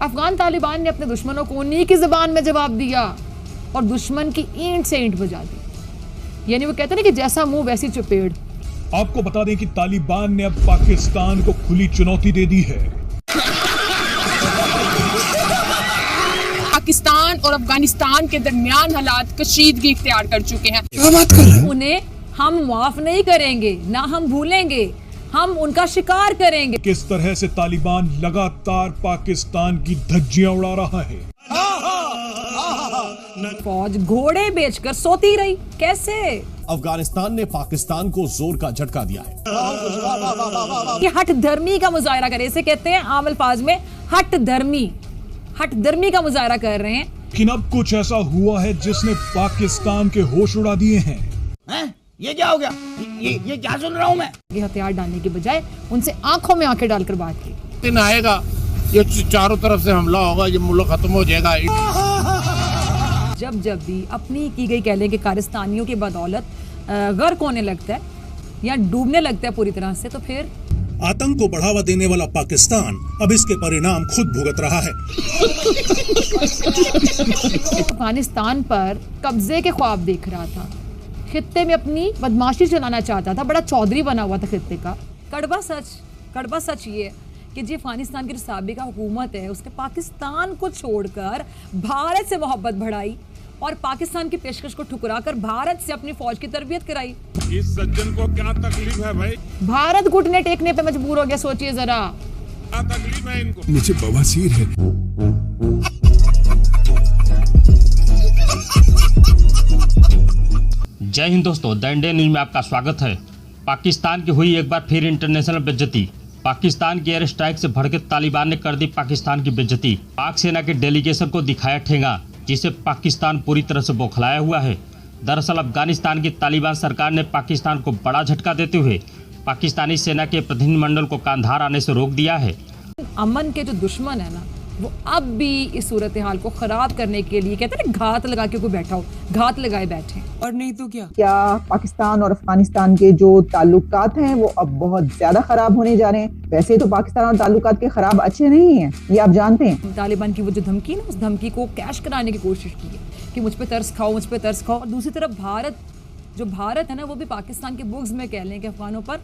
अफगान तालिबान ने अपने दुश्मनों को उन्हीं की ज़बान में जवाब दिया और दुश्मन की ईंट से ईंट बजा दी। यानी वो कहते हैं ना कि जैसा मुंह वैसी चपेड़। आपको बता दें कि तालिबान ने अब पाकिस्तान को खुली चुनौती दे दी है। पाकिस्तान और अफगानिस्तान के दरमियान हालात कशीदगी इख्तियार कर चुके हैं। उन्हें हम माफ नहीं करेंगे, ना हम भूलेंगे, हम उनका शिकार करेंगे। किस तरह से तालिबान लगातार पाकिस्तान की धज्जियां उड़ा रहा है। फौज घोड़े बेचकर सोती रही। कैसे? अफगानिस्तान ने पाकिस्तान को जोर का झटका दिया है। कि हट धर्मी का मुजाहरा करे, इसे कहते हैं आम अल्फाज में हट धर्मी का मुजाहरा कर रहे हैं। लेकिन अब कुछ ऐसा हुआ है जिसने पाकिस्तान के होश उड़ा दिए हैं। ये क्या हो गया? ये क्या सुन रहा हूँ मैं? ये हथियार डालने के बजाय उनसे आंखों में आंखें डालकर बात की। दिन आएगा, ये चारों तरफ से हमला होगा, ये मुल्क खत्म हो जाएगा। जब भी अपनी की गई कह लें कि कारस्तानियों की बदौलत गर्क होने लगता है या डूबने लगता है पूरी तरह से, तो फिर आतंक को बढ़ावा देने वाला पाकिस्तान अब इसके परिणाम खुद भुगत रहा है। अफगानिस्तान पर कब्जे के ख्वाब देख रहा था, खित्ते में अपनी बदमाशी चलाना चाहता था, बड़ा चौधरी बना हुआ था खित्ते का। कड़वा सच ये कि जी अफगानिस्तान की जो साबिका हुकूमत है उसने पाकिस्तान को छोड़कर भारत से मोहब्बत बढ़ाई और पाकिस्तान की पेशकश को ठुकराकर भारत से अपनी फौज की तरबियत कराई। इस सज्जन को क्या तकलीफ है भाई? भारत घुटने टेकने पे मजबूर हो गया। सोचिए जरा, क्या तकलीफ है इनको? मुझे बवासीर है। जय हिंद दोस्तों, द इंडियन न्यूज में आपका स्वागत है। पाकिस्तान की हुई एक बार फिर इंटरनेशनल बेइज्जती। पाकिस्तान की एयर स्ट्राइक से भड़के तालिबान ने कर दी पाकिस्तान की बेइज्जती। पाक सेना के डेलीगेशन को दिखाया ठेंगा, जिसे पाकिस्तान पूरी तरह से बौखलाया हुआ है। दरअसल अफगानिस्तान की तालिबान सरकार ने पाकिस्तान को बड़ा झटका देते हुए पाकिस्तानी सेना के प्रतिनिधिमंडल को कांधार आने से रोक दिया है। अमन के जो दुश्मन है ना, वो अब भी इस सूरत हाल को खराब करने के लिए कहते हैं ना, घात लगा के कोई बैठा हो, घात लगाए बैठे। और नहीं तो क्या पाकिस्तान और अफगानिस्तान के जो ताल्लुकात हैं वो अब बहुत ज्यादा खराब होने जा रहे हैं। वैसे तो पाकिस्तान और ताल्लुकात के खराब अच्छे नहीं हैं, ये आप जानते हैं। तालिबान की वो जो धमकी ना, उस धमकी को कैश कराने की कोशिश की है कि मुझ पे तरस खाओ। और दूसरी तरफ भारत है ना, वो भी पाकिस्तान के बुग्ज में कह लें कि अफगानों पर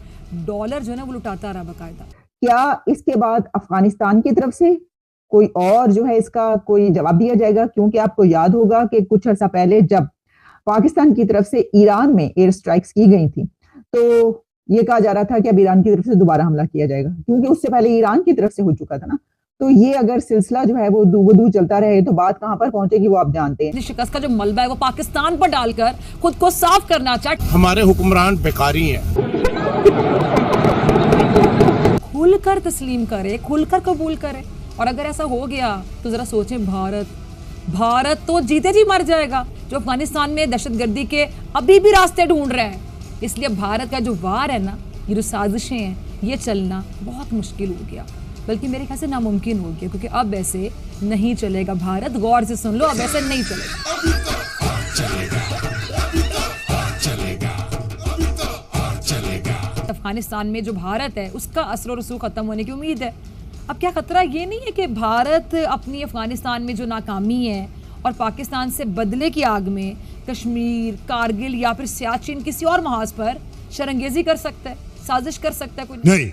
डॉलर जो है ना वो लुटाता रहा बाकायदा। क्या इसके बाद अफगानिस्तान की तरफ से कोई और जो है इसका कोई जवाब दिया जाएगा? क्योंकि आपको याद होगा कि कुछ अर्सा पहले जब पाकिस्तान की तरफ से ईरान में एयर स्ट्राइक्स की गई थी, तो ये कहा जा रहा था कि अब ईरान की तरफ से दोबारा हमला किया जाएगा, क्योंकि उससे पहले ईरान की तरफ से हो चुका था ना। तो ये अगर सिलसिला जो है वो दूर चलता रहे तो बात कहां पर पहुंचेगी वो आप जानते हैं। शिकस्त का जो मलबा है वो पाकिस्तान पर डालकर खुद को साफ करना चाहते। हमारे हुक्मरान बेकारी हैं। खुलकर तस्लीम करे, खुलकर कबूल करे। और अगर ऐसा हो गया तो जरा सोचें, भारत तो जीते जी मर जाएगा, जो अफगानिस्तान में दहशतगर्दी के अभी भी रास्ते ढूंढ रहा है। इसलिए भारत का जो वार है ना, ये जो साजिशें हैं, ये चलना बहुत मुश्किल हो गया, बल्कि मेरे ख्याल से नामुमकिन हो गया, क्योंकि अब ऐसे नहीं चलेगा। भारत गौर से सुन लो, अब ऐसे नहीं चलेगा। अफगानिस्तान में जो भारत है उसका असर रसूख खत्म होने की उम्मीद है। अब क्या खतरा ये नहीं है कि भारत अपनी अफगानिस्तान में जो नाकामी है और पाकिस्तान से बदले की आग में कश्मीर, कारगिल या फिर सियाचिन किसी और महाज पर शरंगेजी कर सकता है, साजिश कर सकता है कोई नहीं।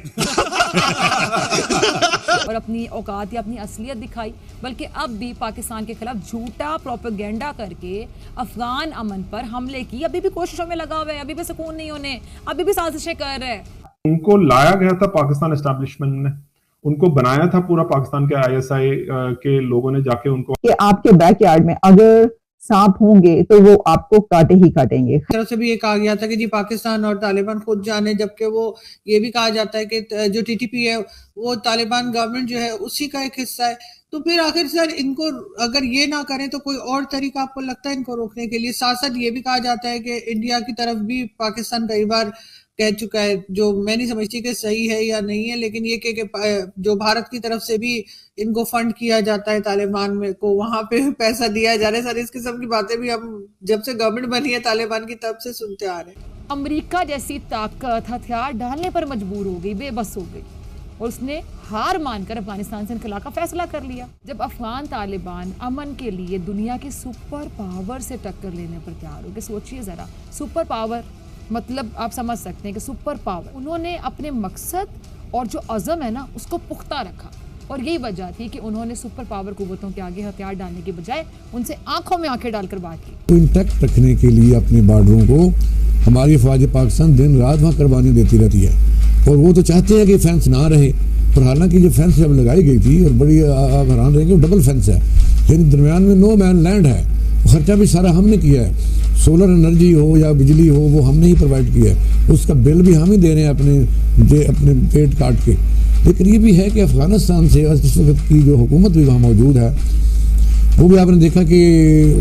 और अपनी औकात या अपनी असलियत दिखाई, बल्कि अब भी पाकिस्तान के खिलाफ झूठा प्रोपेगेंडा करके अफगान अमन पर हमले की अभी भी कोशिशों में लगा हुआ है, अभी भी सुकून नहीं होने, अभी भी साजिशें कर रहे हैं। उनको लाया गया था पाकिस्तान एस्टैब्लिशमेंट ने, उनको बनाया था पूरा पाकिस्तान के आईएसआई के लोगों ने जाके उनको कि आपके बैकयार्ड में अगर सांप होंगे तो वो आपको काटे ही काटेंगे। तरफ से भी ये कहा गया था कि जी पाकिस्तान और तालिबान खुद जाने, जबकि वो ये भी कहा जाता है कि जो टीटीपी है वो तालिबान गवर्नमेंट जो है उसी का एक हिस्सा है। तो फिर आखिर सर इनको अगर ये ना करें तो कोई और तरीका आपको लगता है इनको रोकने के लिए? साथ साथ ये भी कहा जाता है कि इंडिया की तरफ भी पाकिस्तान कई बार कह चुका है, जो मैं नहीं समझती कि सही है या नहीं है, लेकिन ये कि जो भारत की तरफ से भी इनको फंड किया जाता है तालिबान में को, वहां पे पैसा दिया जा रहा है। सर इस किस्म की बातें भी हम जब से गवर्नमेंट बनी है तालिबान की तब से सुनते आ रहे हैं। अमेरिका जैसी ताकत हथियार डालने पर मजबूर हो गई, बेबस हो गई। और उसने हार मानकर अफगानिस्तान से इनखला का फैसला कर लिया। जब अफगान तालिबान अमन के लिए दुनिया के सुपर पावर से टक्कर लेने पर तैयार हो गए, सोचिए ज़रा, सुपर पावर मतलब आप समझ सकते हैं कि सुपर पावर, उन्होंने अपने मकसद और जो अज़म है ना उसको पुख्ता रखा, और यही वजह थी कि उन्होंने सुपर पावर कुव्वतों के आगे हथियार डालने के बजाय उनसे आंखों में आंखें डालकर बात की। तो इंटैक्ट रखने के लिए अपने बॉर्डरों को हमारी फौज पाकिस्तान दिन रात वहाँ कुर्बानी देती रहती है, और वो तो चाहते हैं कि फेंस ना रहे, और हालांकि जो फेंस जब लगाई गई थी, और बड़ी आप हैरान रहेंगे, डबल फेंस है, यानी दरमियान में नो मैन लैंड है, खर्चा भी सारा हमने किया है, सोलर एनर्जी हो या बिजली हो वो हमने ही प्रोवाइड किया है, उसका बिल भी हम ही दे रहे हैं अपने पेट काट के। लेकिन ये भी है कि अफगानिस्तान से इस वक्त की जो हुकूमत भी वहाँ मौजूद है, वो भी आपने देखा कि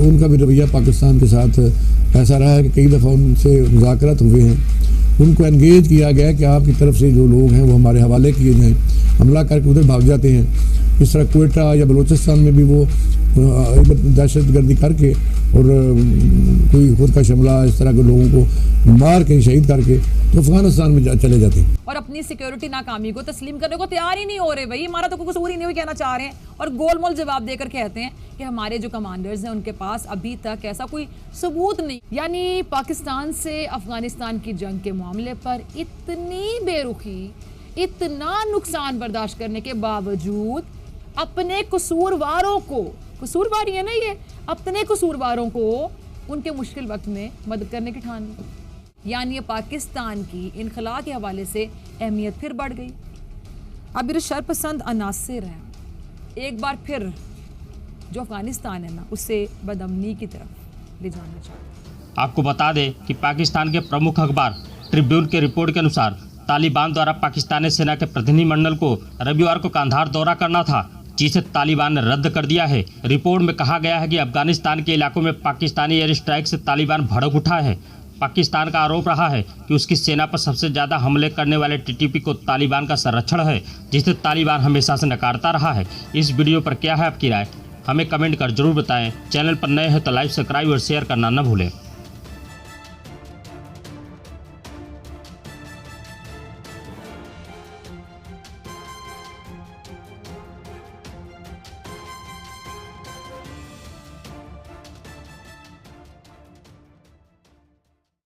उनका भी रवैया पाकिस्तान के साथ ऐसा रहा है कि कई दफ़ा उनसे मुज़ाकरात हुए हैं, उनको एंगेज किया गया कि आपकी तरफ से जो लोग हैं वो हमारे हवाले किए जाएँ, हमला करके उधर भाग जाते हैं। इस तरह कोयटा या बलूचिस्तान में भी वो दहशतगर्दी करके और कोई खुद का शमला इस तरह के लोगों को मार के शहीद करके तो अफगानिस्तान में चले जाते हैं, और अपनी सिक्योरिटी नाकामी को तस्लीम करने को तैयार ही नहीं हो रहे। भाई हमारा तो कोई कसूर ही नहीं, कहना चाह रहे हैं, और गोलमोल जवाब देकर कहते हैं कि हमारे जो कमांडर्स हैं उनके पास अभी तक ऐसा कोई सबूत नहीं। यानी पाकिस्तान से अफगानिस्तान की जंग के मामले पर इतनी बेरुखी, इतना नुकसान बर्दाश्त करने के बावजूद अपने कसूरवारों को, कसूरवार है ना ये, अपने कसूरवारों को उनके मुश्किल वक्त में मदद करने की ठान ली। यानी ये पाकिस्तान की इनखला के हवाले से अहमियत फिर बढ़ गई। अब ये शरपसंद अनासिर हैं, एक बार फिर जो अफगानिस्तान है ना उससे बदअमनी की तरफ ले जाना चाहते हैं। आपको बता दें कि पाकिस्तान के प्रमुख अखबार ट्रिब्यून के रिपोर्ट के अनुसार तालिबान द्वारा पाकिस्तानी सेना के प्रतिनिधिमंडल को रविवार को कांधार दौरा करना था, जिसे तालिबान ने रद्द कर दिया है। रिपोर्ट में कहा गया है कि अफगानिस्तान के इलाकों में पाकिस्तानी एयर स्ट्राइक से तालिबान भड़क उठा है। पाकिस्तान का आरोप रहा है कि उसकी सेना पर सबसे ज़्यादा हमले करने वाले टीटीपी को तालिबान का संरक्षण है, जिसे तालिबान हमेशा से नकारता रहा है। इस वीडियो पर क्या है आपकी राय, हमें कमेंट कर जरूर बताएं। चैनल पर नए हैं तो लाइक, सब्सक्राइब और शेयर करना न भूलें।